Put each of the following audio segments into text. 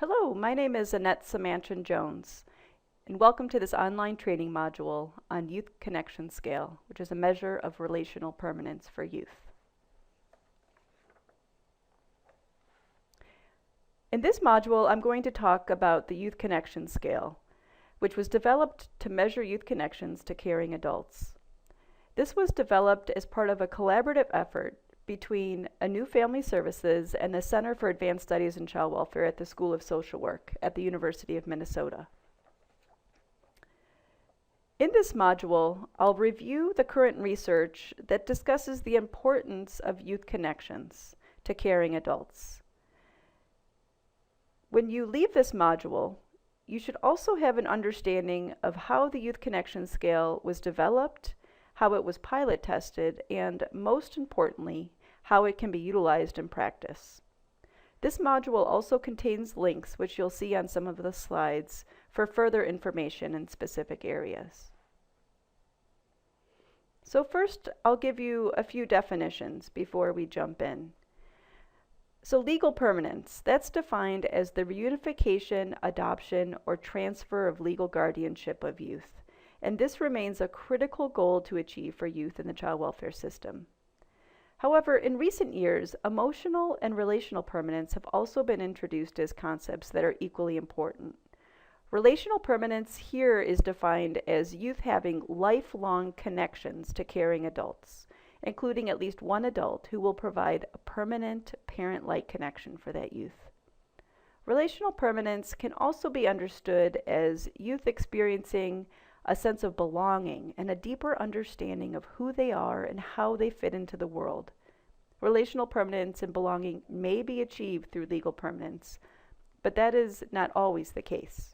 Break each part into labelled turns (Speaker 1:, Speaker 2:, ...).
Speaker 1: Hello, my name is Annette Semanchin Jones, and welcome to this online training module on Youth Connection Scale, which is a measure of relational permanence for youth. In this module, I'm going to talk about the Youth Connection Scale, which was developed to measure youth connections to caring adults. This was developed as part of a collaborative effort between a New Family Services and the Center for Advanced Studies in Child Welfare at the School of Social Work at the University of Minnesota. In this module, I'll review the current research that discusses the importance of youth connections to caring adults. When you leave this module, you should also have an understanding of how the Youth Connection Scale was developed, how it was pilot tested, and most importantly, how it can be utilized in practice. This module also contains links, which you'll see on some of the slides, for further information in specific areas. So first, I'll give you a few definitions before we jump in. So legal permanence, that's defined as the reunification, adoption, or transfer of legal guardianship of youth. And this remains a critical goal to achieve for youth in the child welfare system. However, in recent years, emotional and relational permanence have also been introduced as concepts that are equally important. Relational permanence here is defined as youth having lifelong connections to caring adults, including at least one adult who will provide a permanent parent-like connection for that youth. Relational permanence can also be understood as youth experiencing a sense of belonging and a deeper understanding of who they are and how they fit into the world. Relational permanence and belonging may be achieved through legal permanence, but that is not always the case.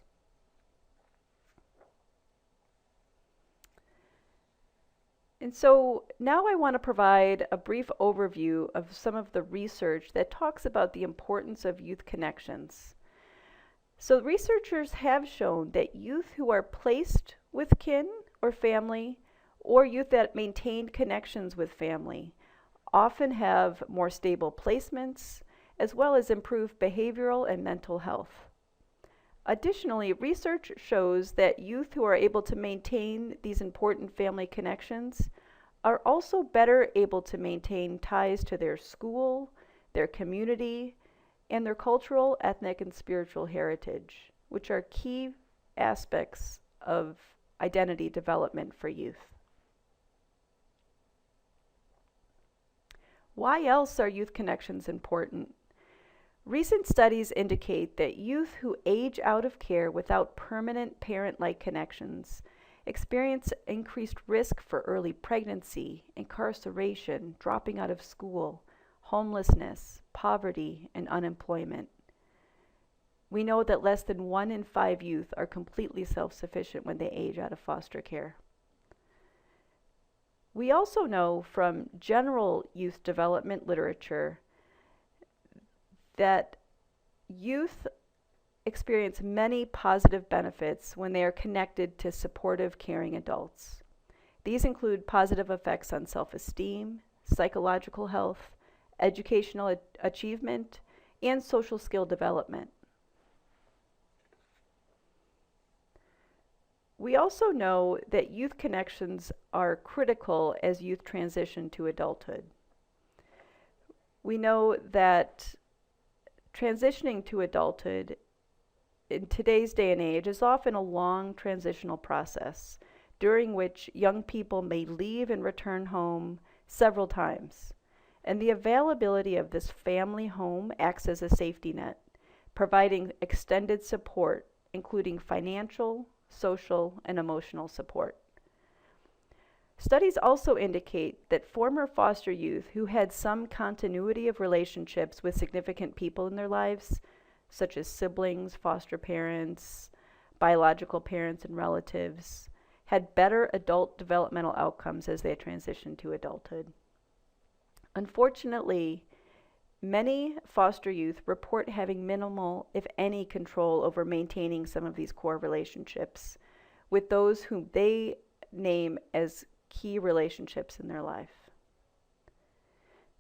Speaker 1: And so now I want to provide a brief overview of some of the research that talks about the importance of youth connections. So researchers have shown that youth who are placed with kin or family, or youth that maintain connections with family, often have more stable placements, as well as improved behavioral and mental health. Additionally, research shows that youth who are able to maintain these important family connections are also better able to maintain ties to their school, their community, and their cultural, ethnic, and spiritual heritage, which are key aspects of identity development for youth. Why else are youth connections important? Recent studies indicate that youth who age out of care without permanent parent-like connections experience increased risk for early pregnancy, incarceration, dropping out of school, homelessness, poverty, and unemployment. We know that less than 1 in 5 youth are completely self-sufficient when they age out of foster care. We also know from general youth development literature that youth experience many positive benefits when they are connected to supportive, caring adults. These include positive effects on self-esteem, psychological health, educational achievement, and social skill development. We also know that youth connections are critical as youth transition to adulthood. We know that transitioning to adulthood in today's day and age is often a long transitional process during which young people may leave and return home several times. And the availability of this family home acts as a safety net, providing extended support, including financial, social, and emotional support. Studies also indicate that former foster youth who had some continuity of relationships with significant people in their lives, such as siblings, foster parents, biological parents, and relatives, had better adult developmental outcomes as they transitioned to adulthood. Unfortunately, many foster youth report having minimal, if any, control over maintaining some of these core relationships with those whom they name as key relationships in their life.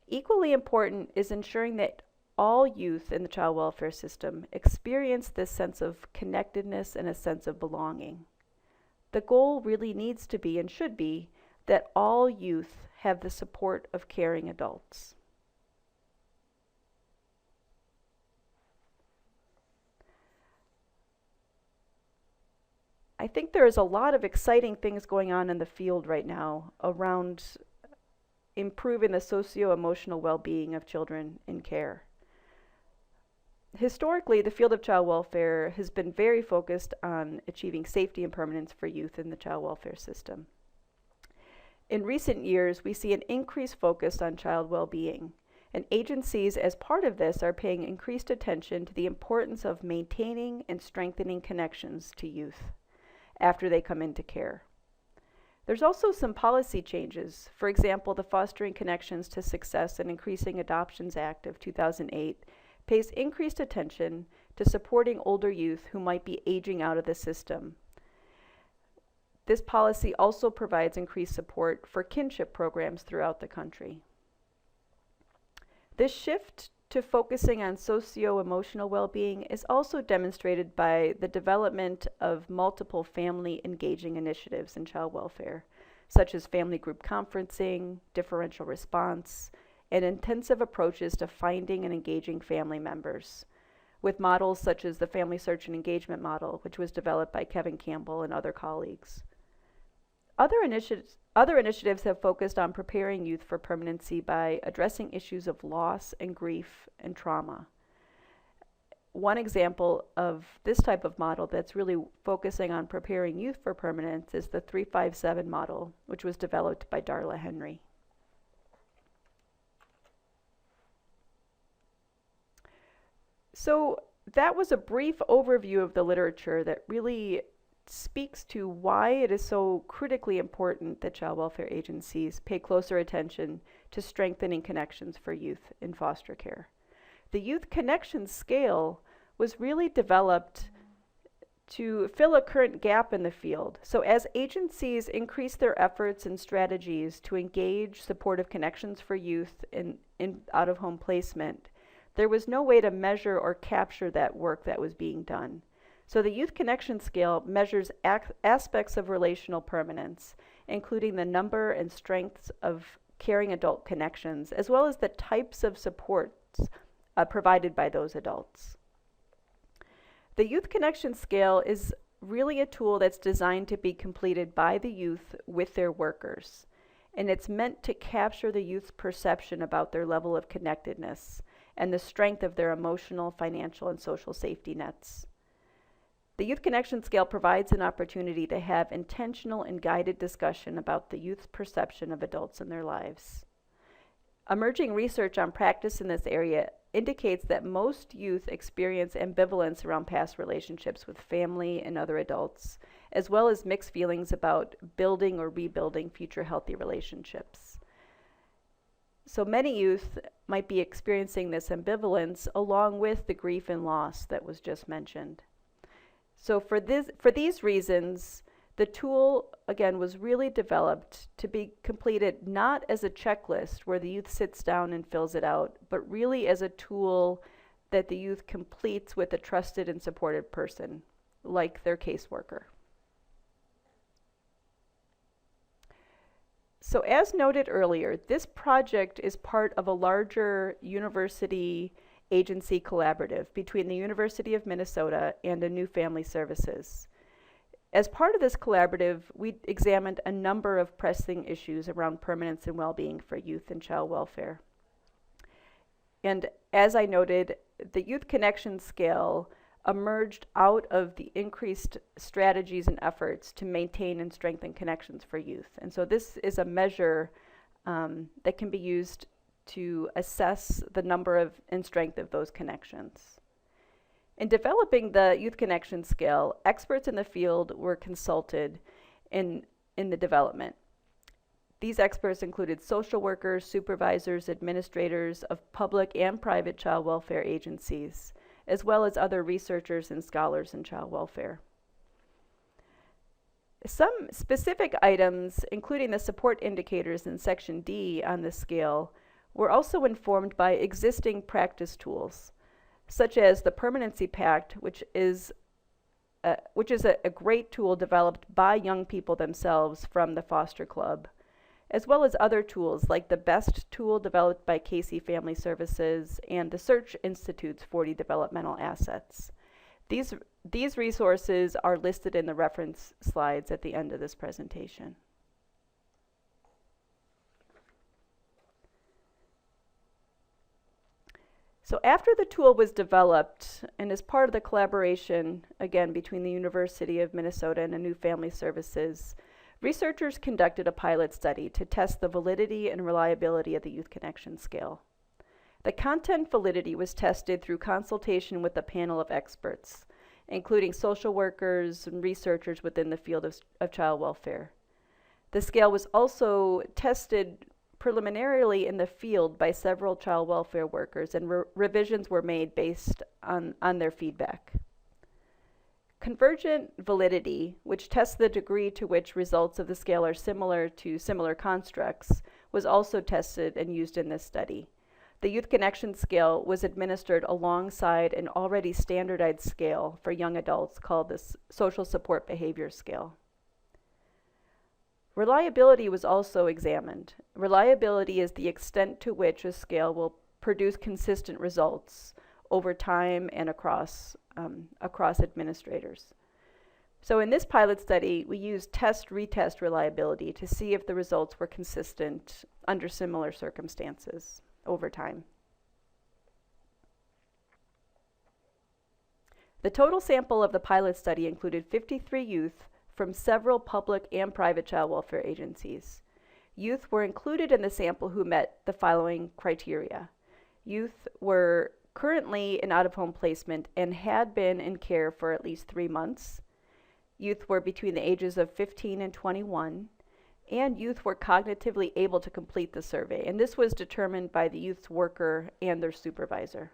Speaker 1: Equally important is ensuring that all youth in the child welfare system experience this sense of connectedness and a sense of belonging. The goal really needs to be and should be that all youth have the support of caring adults. I think there is a lot of exciting things going on in the field right now around improving the socio-emotional well-being of children in care. Historically, the field of child welfare has been very focused on achieving safety and permanence for youth in the child welfare system. In recent years, we see an increased focus on child well-being, and agencies as part of this are paying increased attention to the importance of maintaining and strengthening connections to youth after they come into care. There's also some policy changes. For example, the Fostering Connections to Success and Increasing Adoptions Act of 2008 pays increased attention to supporting older youth who might be aging out of the system. This policy also provides increased support for kinship programs throughout the country. This shift to focusing on socio-emotional well-being is also demonstrated by the development of multiple family engaging initiatives in child welfare, such as family group conferencing, differential response, and intensive approaches to finding and engaging family members, with models such as the Family Search and Engagement Model, which was developed by Kevin Campbell and other colleagues. Other initiatives have focused on preparing youth for permanency by addressing issues of loss and grief and trauma. One example of this type of model that's really focusing on preparing youth for permanence is the 357 model, which was developed by Darla Henry. So that was a brief overview of the literature that really speaks to why it is so critically important that child welfare agencies pay closer attention to strengthening connections for youth in foster care. The Youth Connection Scale was really developed to fill a current gap in the field. So as agencies increase their efforts and strategies to engage supportive connections for youth in out-of-home placement, there was no way to measure or capture that work that was being done. So the Youth Connection Scale measures aspects of relational permanence, including the number and strengths of caring adult connections, as well as the types of supports provided by those adults. The Youth Connection Scale is really a tool that's designed to be completed by the youth with their workers, and it's meant to capture the youth's perception about their level of connectedness and the strength of their emotional, financial, and social safety nets. The Youth Connection Scale provides an opportunity to have intentional and guided discussion about the youth's perception of adults in their lives. Emerging research on practice in this area indicates that most youth experience ambivalence around past relationships with family and other adults, as well as mixed feelings about building or rebuilding future healthy relationships. So many youth might be experiencing this ambivalence along with the grief and loss that was just mentioned. So for these reasons, the tool, again, was really developed to be completed not as a checklist where the youth sits down and fills it out, but really as a tool that the youth completes with a trusted and supported person, like their caseworker. So as noted earlier, this project is part of a larger university agency collaborative between the University of Minnesota and A New Family Services. As part of this collaborative, we examined a number of pressing issues around permanence and well-being for youth and child welfare. And as I noted, the Youth Connection Scale emerged out of the increased strategies and efforts to maintain and strengthen connections for youth. And so this is a measure that can be used to assess the number of and strength of those connections. In developing the Youth Connection Scale, experts in the field were consulted in the development. These experts included social workers, supervisors, administrators of public and private child welfare agencies, as well as other researchers and scholars in child welfare. Some specific items, including the support indicators in Section D on the scale, We're also informed by existing practice tools, such as the Permanency Pact, which is a great tool developed by young people themselves from the Foster Club, as well as other tools like the BEST tool developed by Casey Family Services and the Search Institute's 40 Developmental Assets. These resources are listed in the reference slides at the end of this presentation. So after the tool was developed, and as part of the collaboration, again, between the University of Minnesota and the New Family Services, researchers conducted a pilot study to test the validity and reliability of the Youth Connection Scale. The content validity was tested through consultation with a panel of experts, including social workers and researchers within the field of child welfare. The scale was also tested preliminarily in the field by several child welfare workers, and revisions were made based on their feedback. Convergent validity, which tests the degree to which results of the scale are similar to similar constructs, was also tested and used in this study. The Youth Connection Scale was administered alongside an already standardized scale for young adults called the Social Support Behavior Scale. Reliability was also examined. Reliability is the extent to which a scale will produce consistent results over time and across administrators. So in this pilot study, we used test-retest reliability to see if the results were consistent under similar circumstances over time. The total sample of the pilot study included 53 youth from several public and private child welfare agencies. Youth were included in the sample who met the following criteria. Youth were currently in out-of-home placement and had been in care for at least 3 months. Youth were between the ages of 15 and 21, and youth were cognitively able to complete the survey, and this was determined by the youth's worker and their supervisor.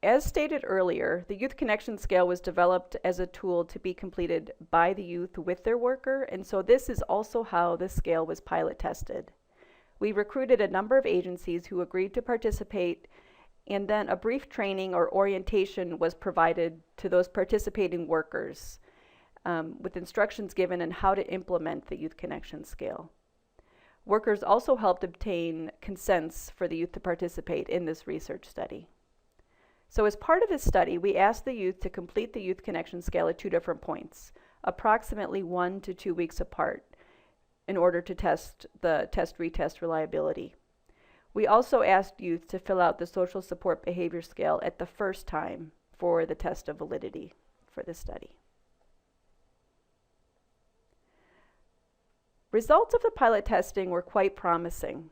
Speaker 1: As stated earlier, the Youth Connection Scale was developed as a tool to be completed by the youth with their worker, and so this is also how the scale was pilot tested. We recruited a number of agencies who agreed to participate, and then a brief training or orientation was provided to those participating workers with instructions given on how to implement the Youth Connection Scale. Workers also helped obtain consents for the youth to participate in this research study. So as part of this study, we asked the youth to complete the Youth Connection Scale at 2 different points, approximately 1 to 2 weeks apart, in order to test the test-retest reliability. We also asked youth to fill out the Social Support Behavior Scale at the first time for the test of validity for this study. Results of the pilot testing were quite promising.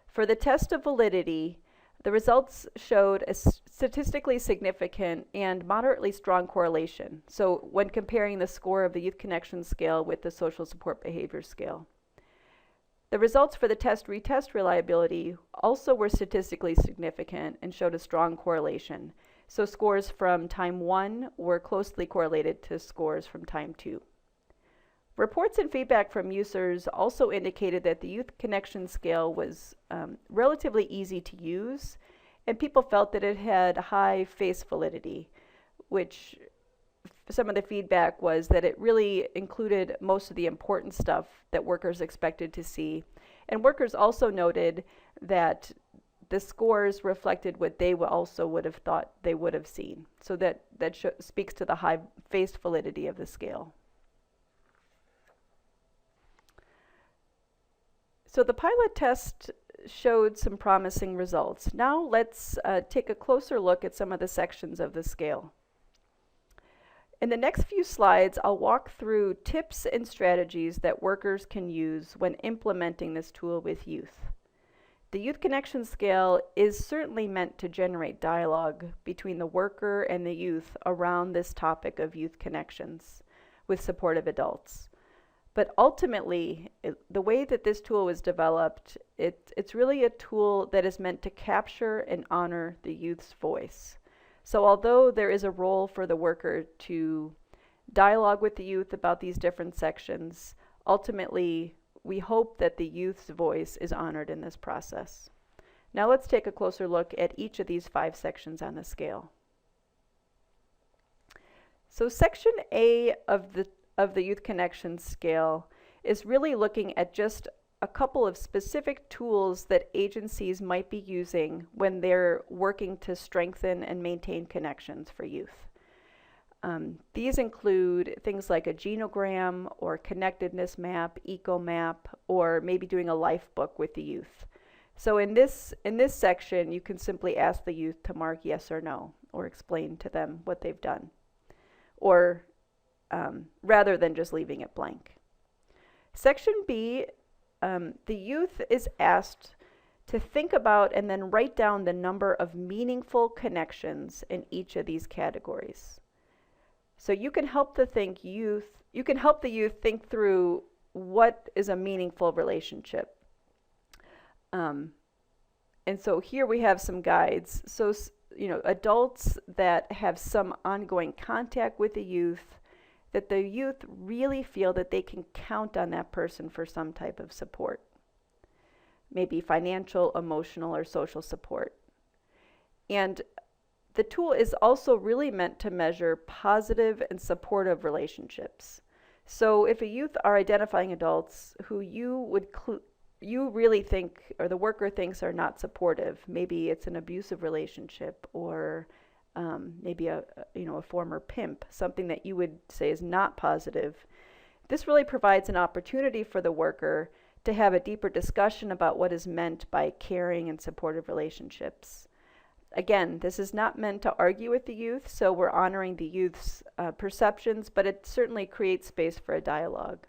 Speaker 1: For the test of validity, the results showed a statistically significant and moderately strong correlation, so when comparing the score of the Youth Connection Scale with the Social Support Behavior Scale. The results for the test-retest reliability also were statistically significant and showed a strong correlation, so scores from time 1 were closely correlated to scores from time 2. Reports and feedback from users also indicated that the Youth Connection Scale was relatively easy to use, and people felt that it had high face validity, which some of the feedback was that it really included most of the important stuff that workers expected to see. And workers also noted that the scores reflected what they also would have thought they would have seen. So that speaks to the high face validity of the scale. So the pilot test showed some promising results. Now let's take a closer look at some of the sections of the scale. In the next few slides, I'll walk through tips and strategies that workers can use when implementing this tool with youth. The Youth Connection Scale is certainly meant to generate dialogue between the worker and the youth around this topic of youth connections with supportive adults. But ultimately, the way that this tool was developed, it's really a tool that is meant to capture and honor the youth's voice. So although there is a role for the worker to dialogue with the youth about these different sections, ultimately we hope that the youth's voice is honored in this process. Now let's take a closer look at each of these 5 sections on the scale. So section A of the Youth Connections scale is really looking at just a couple of specific tools that agencies might be using when they're working to strengthen and maintain connections for youth. These include things like a genogram or connectedness map, eco map, or maybe doing a life book with the youth. So in this section, you can simply ask the youth to mark yes or no, or explain to them what they've done, or rather than just leaving it blank. Section B, the youth is asked to think about and then write down the number of meaningful connections in each of these categories. So you can help the youth think through what is a meaningful relationship. And so here we have some guides. So, adults that have some ongoing contact with the youth, that the youth really feel that they can count on that person for some type of support. Maybe financial, emotional, or social support. And the tool is also really meant to measure positive and supportive relationships. So if a youth are identifying adults who you really think, or the worker thinks, are not supportive, maybe it's an abusive relationship, or maybe a former pimp, something that you would say is not positive, this really provides an opportunity for the worker to have a deeper discussion about what is meant by caring and supportive relationships. Again, this is not meant to argue with the youth, so we're honoring the youth's perceptions, but it certainly creates space for a dialogue.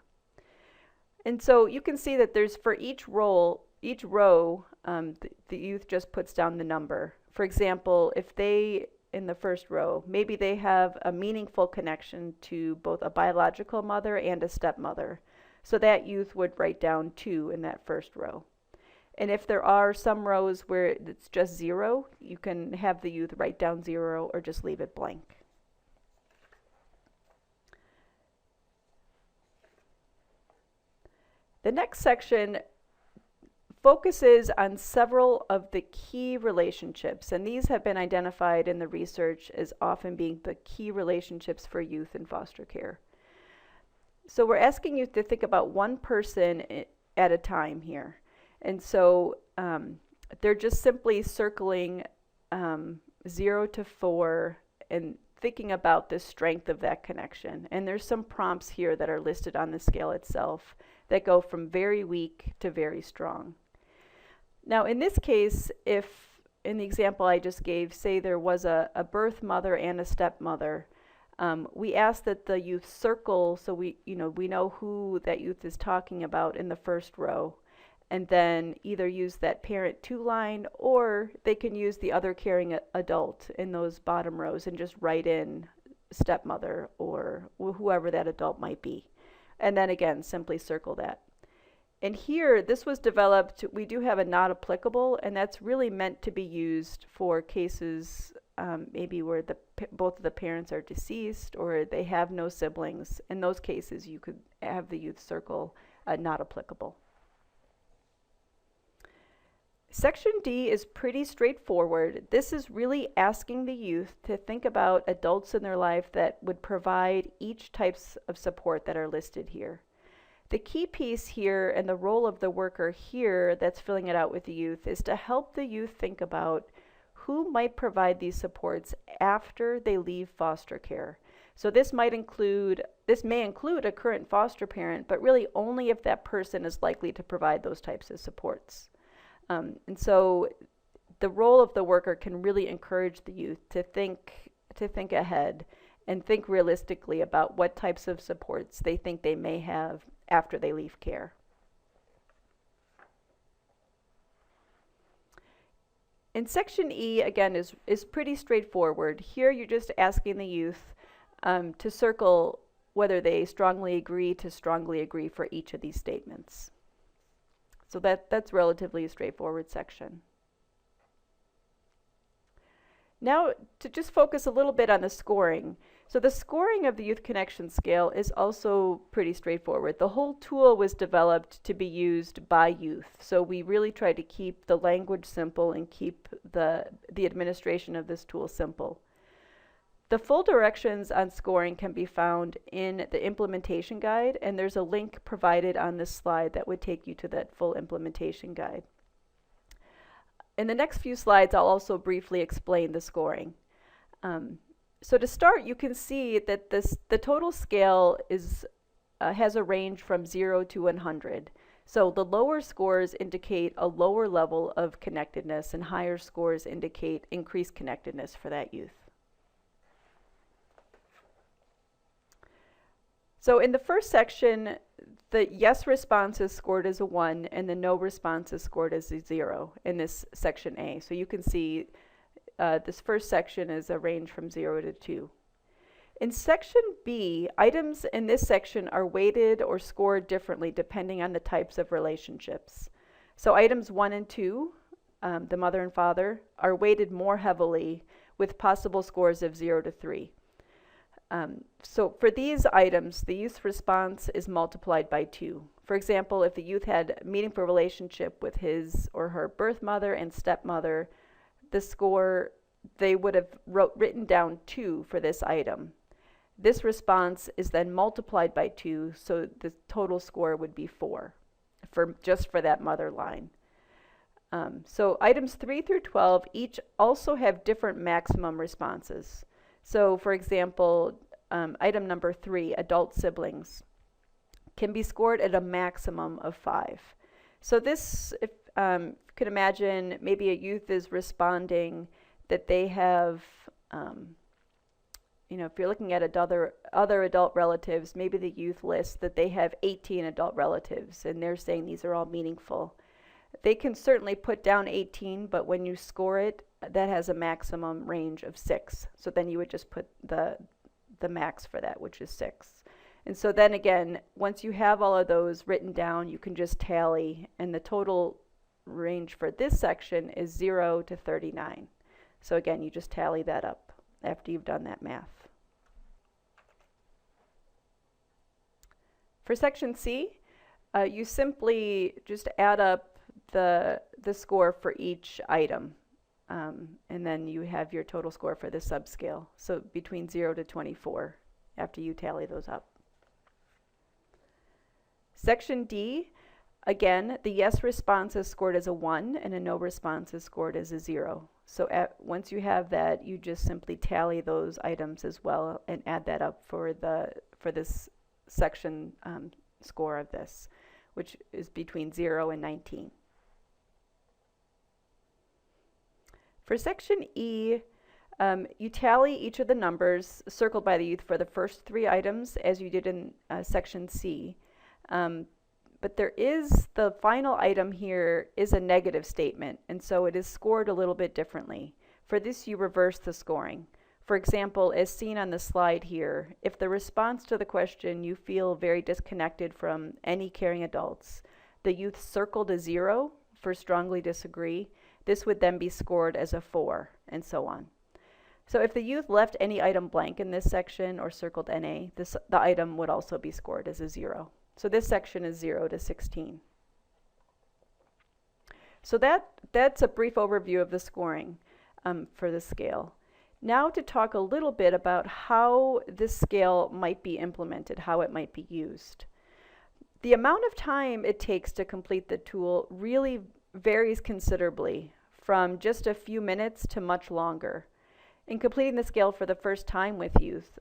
Speaker 1: And so you can see that there's, for each row, the youth just puts down the number. For example, if they, in the first row, maybe they have a meaningful connection to both a biological mother and a stepmother. So that youth would write down 2 in that first row. And if there are some rows where it's just 0, you can have the youth write down 0 or just leave it blank. The next section focuses on several of the key relationships, and these have been identified in the research as often being the key relationships for youth in foster care. So we're asking you to think about one person at a time here. And so they're just simply circling 0 to 4 and thinking about the strength of that connection. And there's some prompts here that are listed on the scale itself that go from very weak to very strong. Now in this case, if in the example I just gave, say there was a birth mother and a stepmother, we ask that the youth circle so we know who that youth is talking about in the first row, and then either use that parent to line, or they can use the other caring adult in those bottom rows and just write in stepmother or whoever that adult might be. And then again, simply circle that. And here, this was developed, we do have a not applicable, and that's really meant to be used for cases maybe where both of the parents are deceased or they have no siblings. In those cases, you could have the youth circle not applicable. Section D is pretty straightforward. This is really asking the youth to think about adults in their life that would provide each types of support that are listed here. The key piece here and the role of the worker here that's filling it out with the youth is to help the youth think about who might provide these supports after they leave foster care. So this may include a current foster parent, but really only if that person is likely to provide those types of supports. And so the role of the worker can really encourage the youth to think ahead and think realistically about what types of supports they think they may have after they leave care. And section E, again, is pretty straightforward. Here you're just asking the youth to circle whether they strongly agree to strongly agree for each of these statements. So that's relatively a straightforward section. Now, to just focus a little bit on the scoring. So the scoring of the Youth Connection Scale is also pretty straightforward. The whole tool was developed to be used by youth. So we really try to keep the language simple and keep the administration of this tool simple. The full directions on scoring can be found in the implementation guide, and there's a link provided on this slide that would take you to that full implementation guide. In the next few slides, I'll also briefly explain the scoring. So to start, you can see that the total scale has a range from 0 to 100. So the lower scores indicate a lower level of connectedness, and higher scores indicate increased connectedness for that youth. So in the first section, the yes response is scored as a 1, and the no response is scored as a 0 in this section A. So you can see this first section is a range from 0 to 2. In section B, items in this section are weighted or scored differently depending on the types of relationships. So items 1 and 2, the mother and father, are weighted more heavily with possible scores of 0 to 3. So for these items, the youth's response is multiplied by 2. For example, if the youth had a meaningful relationship with his or her birth mother and stepmother, the score, they would have written down 2 for this item. This response is then multiplied by 2, so the total score would be 4 just for that mother line. So items 3 through 12 each also have different maximum responses. So for example, item number 3, adult siblings, can be scored at a maximum of 5. So this, if you could imagine, maybe a youth is responding that they have, if you're looking at other adult relatives, maybe the youth lists that they have 18 adult relatives, and they're saying these are all meaningful. They can certainly put down 18, but when you score it, that has a maximum range of 6. So then you would just put the max for that, which is 6. And so then again, once you have all of those written down, you can just tally, and the total range for this section is 0 to 39. So again, you just tally that up after you've done that math. For section C, you simply just add up the score for each item. And then you have your total score for the subscale. So between 0 to 24 after you tally those up. Section D, again, the yes response is scored as a 1 and a no response is scored as a 0. So once you have that, you just simply tally those items as well and add that up for this section score of this, which is between 0 and 19. For section E, you tally each of the numbers circled by the youth for the first 3 items as you did in section C. But the final item here is a negative statement, and so it is scored a little bit differently. For this, you reverse the scoring. For example, as seen on the slide here, if the response to the question, you feel very disconnected from any caring adults, the youth circled a 0 for strongly disagree, this would then be scored as a 4, and so on. So if the youth left any item blank in this section or circled NA, the item would also be scored as a 0. So this section is 0 to 16. So that's a brief overview of the scoring for the scale. Now to talk a little bit about how this scale might be implemented, how it might be used. The amount of time it takes to complete the tool really varies considerably, from just a few minutes to much longer. In completing the scale for the first time with youth,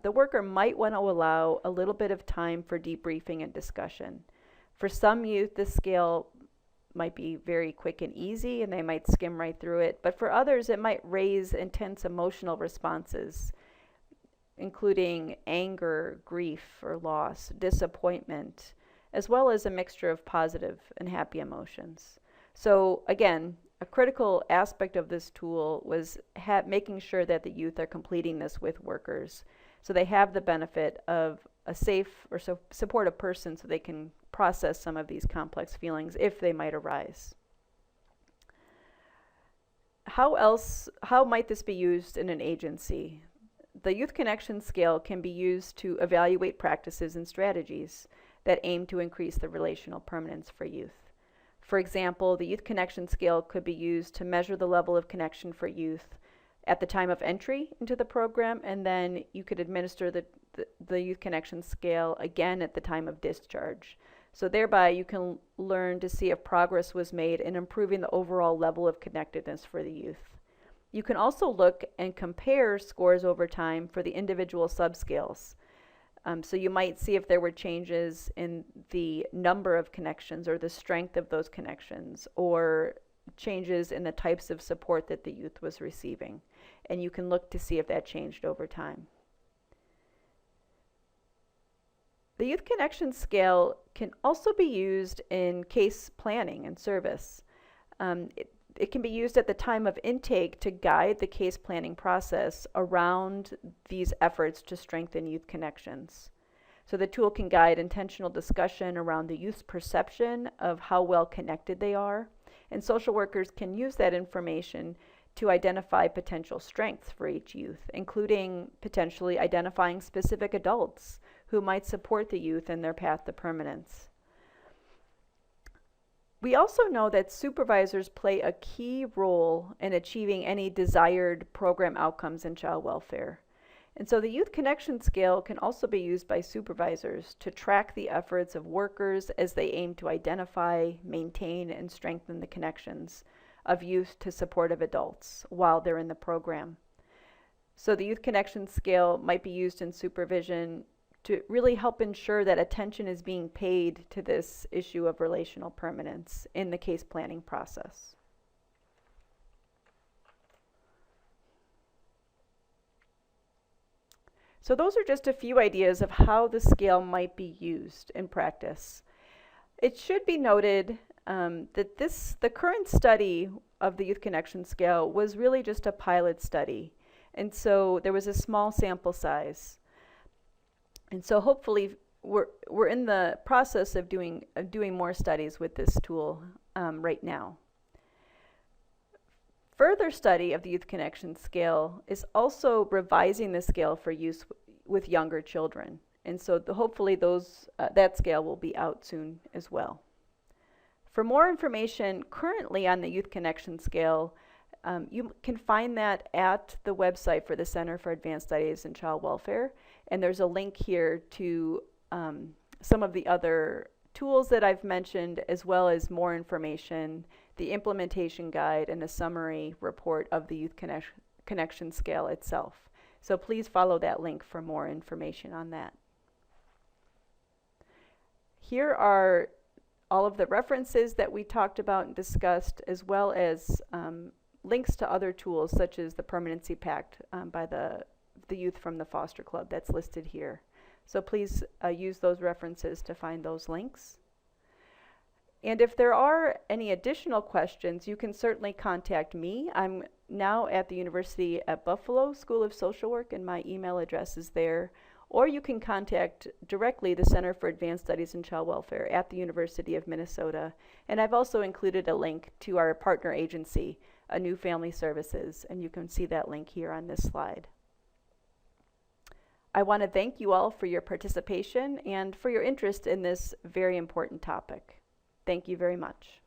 Speaker 1: the worker might want to allow a little bit of time for debriefing and discussion. For some youth, the scale might be very quick and easy, and they might skim right through it. But for others, it might raise intense emotional responses, including anger, grief or loss, disappointment, as well as a mixture of positive and happy emotions. So again, a critical aspect of this tool was making sure that the youth are completing this with workers, so they have the benefit of a safe or supportive person so they can process some of these complex feelings if they might arise. How might this be used in an agency? the Youth Connection Scale can be used to evaluate practices and strategies that aim to increase the relational permanence for youth. For example, the Youth Connection Scale could be used to measure the level of connection for youth at the time of entry into the program, and then you could administer the Youth Connection Scale again at the time of discharge. So thereby you can learn to see if progress was made in improving the overall level of connectedness for the youth. You can also look and compare scores over time for the individual subscales. So you might see if there were changes in the number of connections or the strength of those connections, or changes in the types of support that the youth was receiving. And you can look to see if that changed over time. The Youth Connection Scale can also be used in case planning and service. It can be used at the time of intake to guide the case planning process around these efforts to strengthen youth connections. So the tool can guide intentional discussion around the youth's perception of how well connected they are, and social workers can use that information to identify potential strengths for each youth, including potentially identifying specific adults who might support the youth in their path to permanence. We also know that supervisors play a key role in achieving any desired program outcomes in child welfare. And so the Youth Connection Scale can also be used by supervisors to track the efforts of workers as they aim to identify, maintain, and strengthen the connections of youth to supportive adults while they're in the program. So the Youth Connection Scale might be used in supervision to really help ensure that attention is being paid to this issue of relational permanence in the case planning process. So those are just a few ideas of how the scale might be used in practice. It should be noted that the current study of the Youth Connection Scale was really just a pilot study. And so there was a small sample size. And so hopefully we're in the process of doing more studies with this tool right now. Further study of the Youth Connection Scale is also revising the scale for use with younger children. And so hopefully that scale will be out soon as well. For more information currently on the Youth Connection Scale, you can find that at the website for the Center for Advanced Studies in Child Welfare. And there's a link here to some of the other tools that I've mentioned, as well as more information, the implementation guide, and a summary report of the Youth Connection Scale itself. So please follow that link for more information on that. Here are all of the references that we talked about and discussed, as well as links to other tools such as the Permanency Pact by the youth from the Foster Club that's listed here. So please use those references to find those links. And if there are any additional questions, you can certainly contact me. I'm now at the University at Buffalo School of Social Work, and my email address is there. Or you can contact directly the Center for Advanced Studies in Child Welfare at the University of Minnesota. And I've also included a link to our partner agency, A New Family Services, and you can see that link here on this slide. I want to thank you all for your participation and for your interest in this very important topic. Thank you very much.